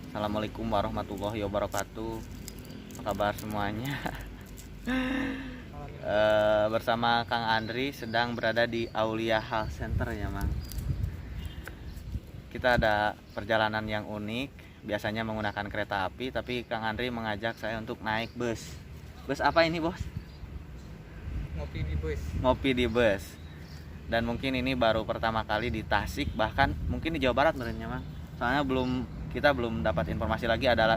Assalamualaikum warahmatullahi wabarakatuh. Apa kabar semuanya? Bersama Kang Andri sedang berada di Aulia Health Center ya, Mang. Kita ada perjalanan yang unik. Biasanya menggunakan kereta api, tapi Kang Andri mengajak saya untuk naik bus. Bus apa ini, Bos? Ngopi di bus. Ngopi di bus. Dan mungkin ini baru pertama kali di Tasik, bahkan mungkin di Jawa Barat sebenarnya, Mang. Soalnya kita belum dapat informasi lagi ada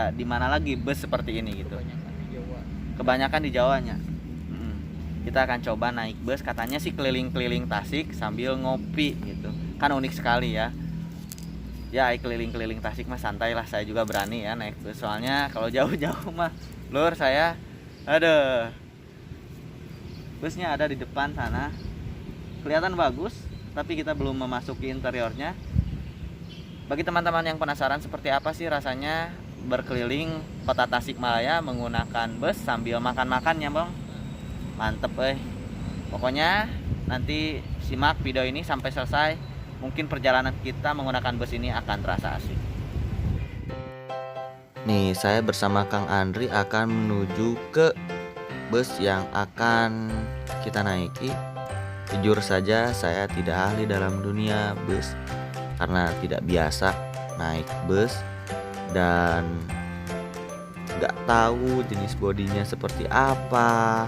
di mana lagi bus seperti ini gitu. Kebanyakan di Jawa. Kebanyakan di Jawanya. Kita akan coba naik bus, katanya sih keliling-keliling Tasik sambil ngopi gitu. Kan unik sekali ya. Ya, keliling-keliling Tasik mah santai lah, saya juga berani ya naik bus. Soalnya kalau jauh-jauh mah lur saya aduh. Busnya ada di depan sana. Kelihatan bagus, tapi kita belum memasuki interiornya. Bagi teman-teman yang penasaran seperti apa sih rasanya berkeliling kota Tasikmalaya menggunakan bus sambil makan-makan ya, Bang. Mantep Pokoknya nanti simak video ini sampai selesai. Mungkin perjalanan kita menggunakan bus ini akan terasa asik. Nih, saya bersama Kang Andri akan menuju ke bus yang akan kita naiki. Jujur saja saya tidak ahli dalam dunia bus karena tidak biasa naik bus dan nggak tahu jenis bodinya seperti apa,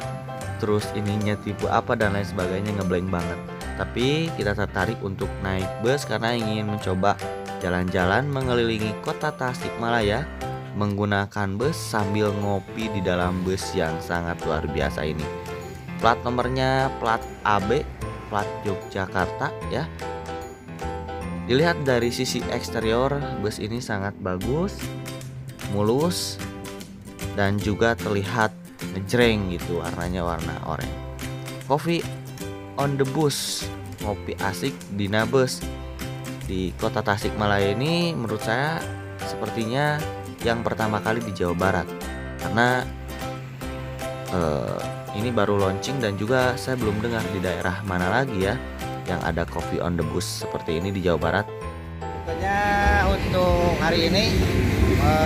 terus ininya tipe apa dan lain sebagainya, ngeblank banget. Tapi kita tertarik untuk naik bus karena ingin mencoba jalan-jalan mengelilingi kota Tasikmalaya menggunakan bus sambil ngopi di dalam bus yang sangat luar biasa ini. Plat nomornya plat AB, plat Yogyakarta ya. Dilihat dari sisi eksterior, bus ini sangat bagus, mulus, dan juga terlihat ngejreng gitu, warnanya warna oranye. Coffee on the bus, ngopi asik di Nabus di kota Tasikmalaya ini menurut saya sepertinya yang pertama kali di Jawa Barat, karena ini baru launching dan juga saya belum dengar di daerah mana lagi ya yang ada coffee on the bus seperti ini di Jawa Barat. Pokoknya untuk hari ini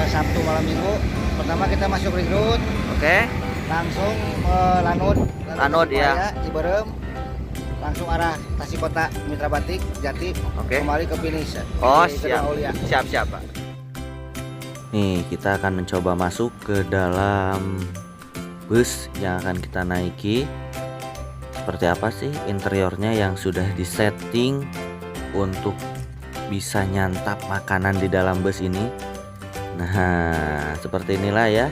Sabtu malam Minggu, pertama kita masuk ring road, Oke. langsung Lanud Ya. Ciberem, langsung arah Tasik Kota, Mitra Batik, Jati, Oke. kembali ke finish. Oh, Di siap. Gedung Aulia. Siap, Pak. Nih, kita akan mencoba masuk ke dalam bus yang akan kita naiki. Seperti apa sih interiornya yang sudah disetting untuk bisa nyantap makanan di dalam bus ini. Nah, seperti inilah ya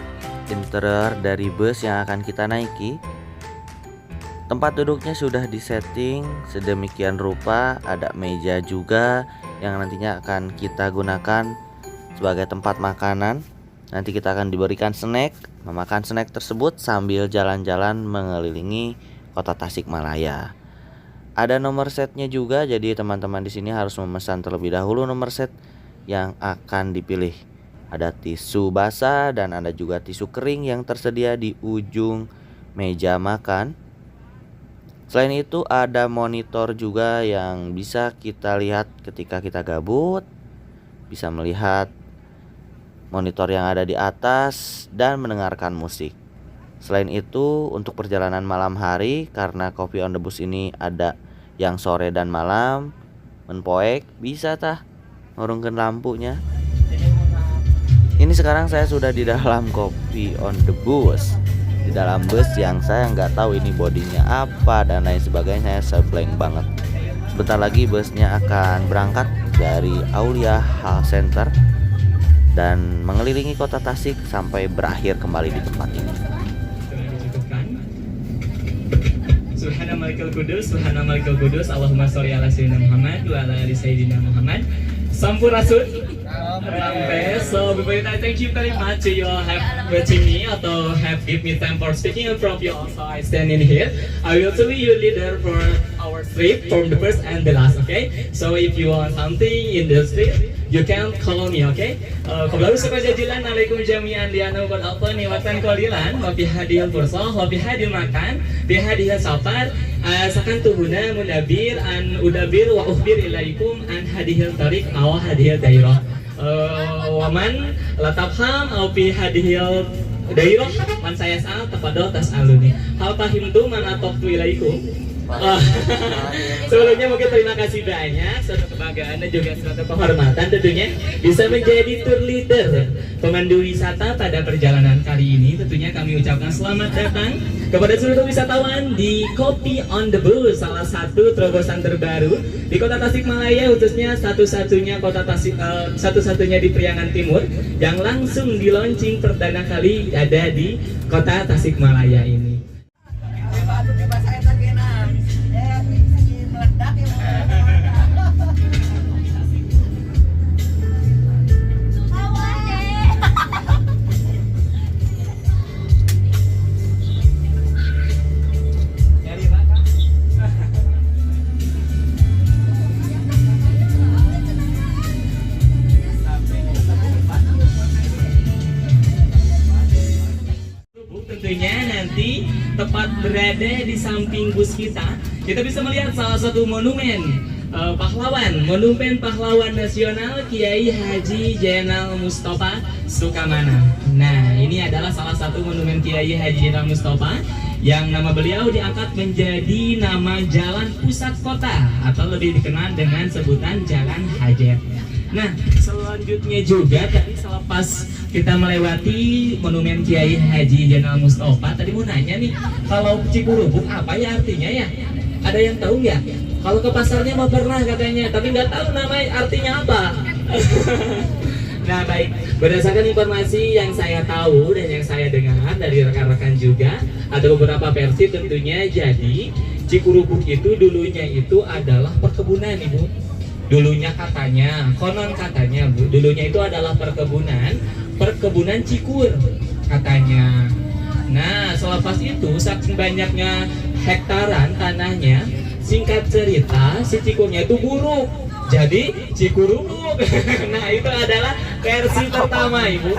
interior dari bus yang akan kita naiki. Tempat duduknya sudah disetting sedemikian rupa, ada meja juga yang nantinya akan kita gunakan sebagai tempat makanan. Nanti kita akan diberikan snack, memakan snack tersebut sambil jalan-jalan mengelilingi kota Tasikmalaya. Ada nomor setnya juga, jadi teman-teman di sini harus memesan terlebih dahulu nomor set yang akan dipilih. Ada tisu basah dan ada juga tisu kering yang tersedia di ujung meja makan. Selain itu ada monitor juga yang bisa kita lihat ketika kita gabut, bisa melihat monitor yang ada di atas dan mendengarkan musik. Selain itu untuk perjalanan malam hari, karena Coffee on the Bus ini ada yang sore dan malam, menpoek bisa tah ngurungkeun lampunya. Ini sekarang saya sudah di dalam Coffee on the Bus, di dalam bus yang saya nggak tahu ini bodinya apa dan lain sebagainya. Saya blank banget. Sebentar lagi busnya akan berangkat dari Aulia Health Center dan mengelilingi kota Tasik sampai berakhir kembali di tempat ini. Subhana Malikul Kudus, Allahumma sholli ala Sayyidina Muhammad wa ala ali Sayyidina Muhammad. Sampurasun. Okay, so before that, thank you very much you have watching me atau have give me time for speaking in front of you. Also, I stand in here. I will tell you leader for our trip from the first and the last. Okay, so if you want something in the street, you can call me. Okay. Qablahu jazilan alaikum jami'an lianu qad atani watan qalilan wa fi hadhil fursa wa fi hadhil makan fi hadhil safar sakan tuhuna munabir an udabir wa ukhbir ilaikum an hadhil tariq aw hadhil dairah. Waman latafham au fi hadhil dairah man saya saat tafadhol tas'aluni. Hal fahimtum man ataqtu ilaikum? Sebelumnya mungkin terima kasih banyak, suatu kebanggaan dan juga suatu kehormatan tentunya bisa menjadi tour leader pemandu wisata pada perjalanan kali ini. Tentunya kami ucapkan selamat datang kepada seluruh wisatawan di Kopi on the Bus, salah satu terobosan terbaru di Kota Tasikmalaya, khususnya satu-satunya di Priangan Timur yang langsung di launching perdana kali ada di Kota Tasikmalaya ini. Tentunya nanti tepat berada di samping bus kita bisa melihat salah satu monumen monumen pahlawan nasional Kiai Haji Zainal Mustafa Sukamana. Nah, ini adalah salah satu monumen Kiai Haji Zainal Mustafa yang nama beliau diangkat menjadi nama jalan pusat kota atau lebih dikenal dengan sebutan Jalan Hajat. Nah, selanjutnya juga tadi selepas kita melewati monumen Kiai Haji Zainal Mustafa, tadi mau nanya nih, kalau Cikurubuk apa ya artinya ya? Ada yang tahu nggak? Kalau ke pasarnya mau pernah katanya, tapi nggak tahu nama artinya apa. Nah baik, berdasarkan informasi yang saya tahu dan yang saya dengar dari rekan-rekan juga, ada beberapa versi tentunya. Jadi Cikurubuk itu dulunya itu adalah perkebunan, Ibu. Dulunya katanya, konon katanya Bu, dulunya itu adalah perkebunan cikur katanya. Nah, selepas itu saking banyaknya hektaran tanahnya, singkat cerita si cikurnya itu buruk. Jadi Cikurubuk. Nah, itu adalah versi pertama, Ibu.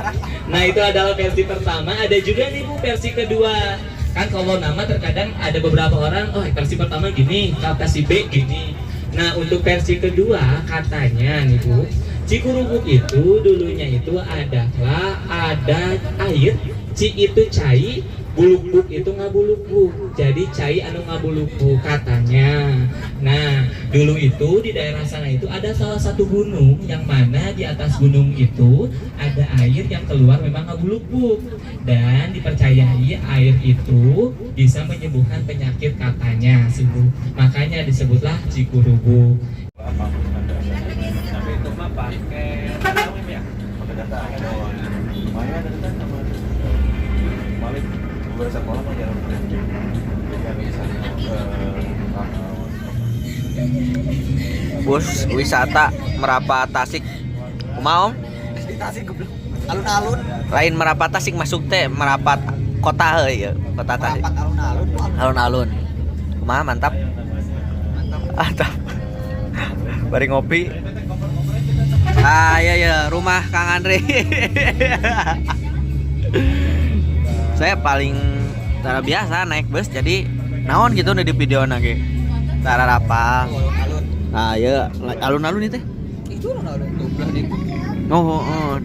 Nah, itu adalah versi pertama. Ada juga nih Bu versi kedua. Kan kalau nama terkadang ada beberapa orang, oh versi pertama gini, kata si B gini. Nah, untuk versi kedua katanya nih Bu, Cikurubuk itu dulunya itu adalah ada air, ci itu cai, buluk-buk itu ngabuluk-buk. Jadi cai anu ngabuluk-buk katanya. Nah, dulu itu di daerah sana itu ada salah satu gunung yang mana di atas gunung itu ada air yang keluar memang ngabuluk-buk. Dan dipercayai air itu bisa menyembuhkan penyakit katanya sih Bu. Makanya disebutlah Cikurubuk. Tapi itu mah pakai ya, pakai data. Mana ada data sama Malik beberapa sekolah mah jarang Bus wisata Merapat Tasik. Kumaha Om? Di Tasik alun-alun. Lain Merapat Tasik masuk teh Merapat kota heuy ya, kota Tasik. Merapat alun-alun. Alun-alun. Kumaha mantap? Mantap. Bari ngopi. Ah ya rumah Kang Andre. Saya paling cara biasa naik bus, jadi naon gitu di video nage. Cara rapal. Alun-alun. Ah ya alun-alun itu. Itu alun-alun tuh belah di.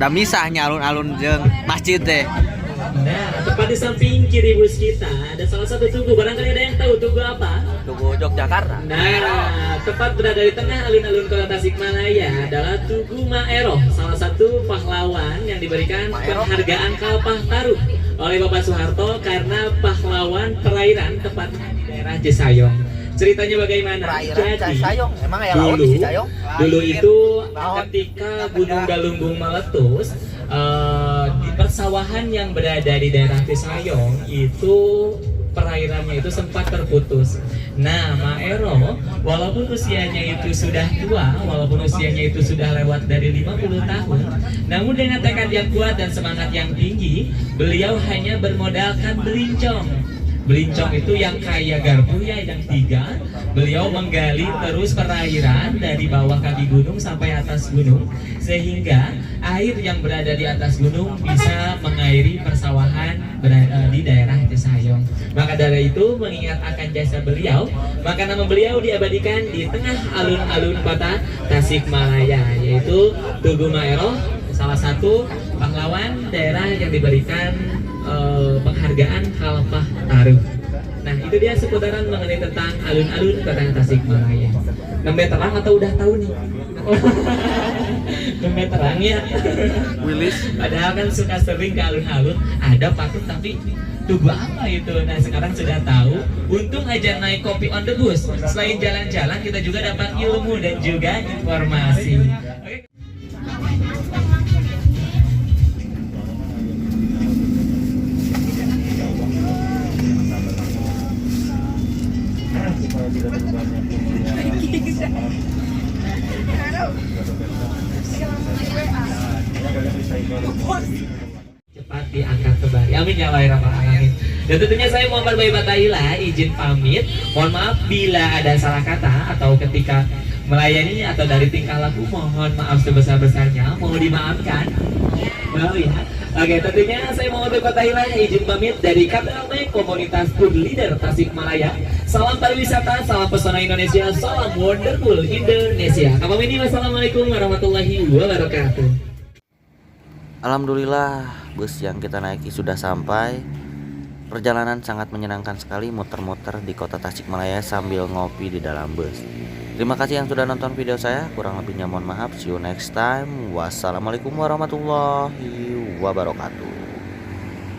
Da misahnya alun-alun jeung masjid teh. Nah, tepat di samping kiri bus kita ada salah satu tugu. Barangkali ada yang tahu tugu apa? Tugu Yogyakarta. Nah, tepat berada di tengah alun-alun Kota Tasikmalaya adalah Tugu Maeroh, salah satu pahlawan yang diberikan penghargaan Kalpah Taruh oleh Bapak Soeharto karena pahlawan perairan tepatnya di daerah Cisayong. Ceritanya bagaimana? Perairan Cisayong. Emang ya laut Dulu, di Cisayong? dulu itu Laut. ketika Gunung Galunggung meletus, di persawahan yang berada di daerah Cisayong itu perairannya itu sempat terputus. Nah, Maeroh walaupun usianya itu sudah tua, walaupun usianya itu sudah lewat dari 50 tahun, namun dengan tekad yang kuat dan semangat yang tinggi, beliau hanya bermodalkan belincong Belincong itu yang kaya garpu ya, yang 3. Beliau menggali terus perairan dari bawah kaki gunung sampai atas gunung, sehingga air yang berada di atas gunung bisa mengairi persawahan di daerah Cisayong. Maka dari itu, mengingat akan jasa beliau, maka nama beliau diabadikan di tengah alun-alun kota Tasikmalaya, yaitu Tugu Maeroh, salah satu pahlawan daerah yang diberikan penghargaan Khalifah Taruf. Nah, itu dia seputaran mengenai tentang alun-alun kota Tasikmalaya. Nembe terang atau udah tahu nih? Nembe terang ya. Willis. Padahal kan suka sering ke alun-alun, ada patung tapi tugu apa itu? Nah, sekarang sudah tahu. Untung aja naik kopi on the bus. Selain jalan-jalan, kita juga dapat ilmu dan juga informasi. Oke. Cepat diangkat kembali. Amin ya Allah ya Rabbal Alamin. Dan tentunya saya Muhammad Bayi Batahila izin pamit. Mohon maaf bila ada salah kata atau ketika melayani atau dari tingkah laku, mohon maaf sebesar-besarnya, mohon dimaafkan. Oh ya. Oke, tentunya saya Muhammad Bayi Batahila izin pamit dari KPLT Komunitas Food Leader Tasikmalaya. Salam pariwisata, salam pesona Indonesia, salam wonderful Indonesia. Wassalamualaikum warahmatullahi wabarakatuh. Alhamdulillah, bus yang kita naiki sudah sampai. Perjalanan sangat menyenangkan sekali, muter-muter di kota Tasikmalaya sambil ngopi di dalam bus. Terima kasih yang sudah nonton video saya, kurang lebihnya mohon maaf. See you next time. Wassalamualaikum warahmatullahi wabarakatuh.